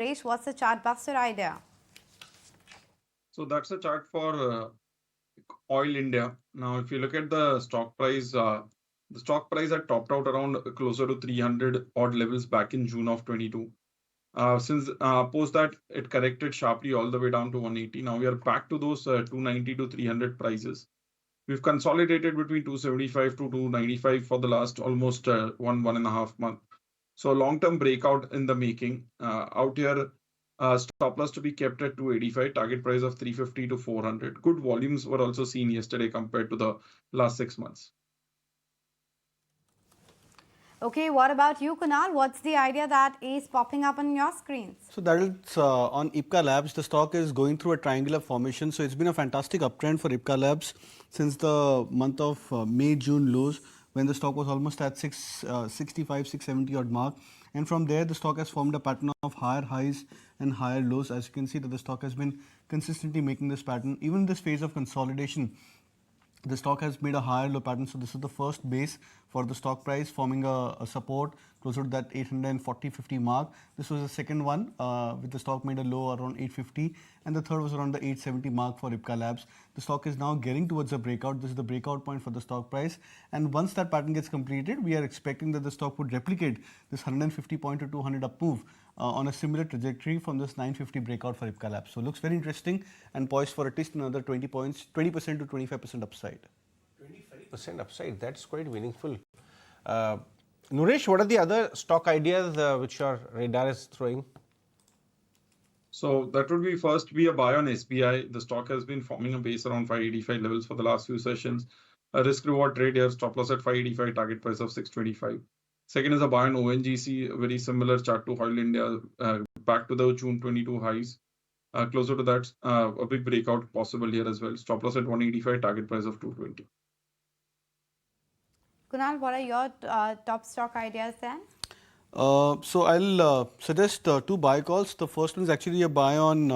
Nooresh, what's the chartbuster idea? So that's a chart for Oil India. Now, if you look at the stock price had topped out around closer to 300 odd levels back in June of 22. Since post that, it corrected sharply all the way down to 180. Now we are back to those 290 to 300 prices. We've consolidated between 275 to 295 for the last almost 1.5 month. So long-term breakout in the making. Out here, stop loss to be kept at 285, target price of 350 to 400. Good volumes were also seen yesterday compared to the last 6 months. Okay, what about you, Kunal? What's the idea that is popping up on your screens? So that is on IPCA Labs. The stock is going through a triangular formation. So it's been a fantastic uptrend for IPCA Labs since the month of May, June lows when the stock was almost at 665, 670 odd mark. And from there, the stock has formed a pattern of higher highs and higher lows. As you can see that the stock has been consistently making this pattern. Even in this phase of consolidation, the stock has made a higher low pattern. So this is the first base for the stock price, forming a support closer to that 840.50 mark. This was the second one with the stock made a low around 850, and the third was around the 870 mark for IPCA Labs. The stock is now getting towards a breakout. This is the breakout point for the stock price, and once that pattern gets completed, we are expecting that the stock would replicate this 150 point to 200 up move on a similar trajectory from this 950 breakout for IPCA Labs. So looks very interesting and poised for at least another 20 points, 20% to 25% upside. 25% upside, that's quite meaningful. Nooresh, what are the other stock ideas which your radar is throwing? So that would be first be a buy on SBI. The stock has been forming a base around 585 levels for the last few sessions. A risk reward trade here, stop loss at 585, target price of 625. Second is a buy on ONGC, very similar chart to Oil India, back to the June 22 highs. Closer to that, a big breakout possible here as well. Stop loss at 185, target price of 220. Kunal, what are your top stock ideas then? So I'll suggest two buy calls. The first one is actually a buy on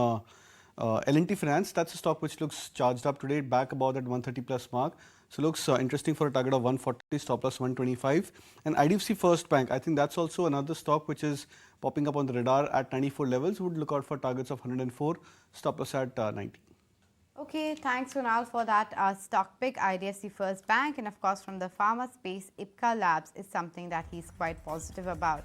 L&T Finance. That's a stock which looks charged up today, back about that 130 plus mark. So looks interesting for a target of 140, stop loss 125. And IDFC First Bank, I think that's also another stock which is popping up on the radar at 94 levels. Would look out for targets of 104, stop loss at 90. Okay, thanks Kunal for that stock pick. IDFC First Bank, and of course from the pharma space, IPCA Labs is something that he's quite positive about.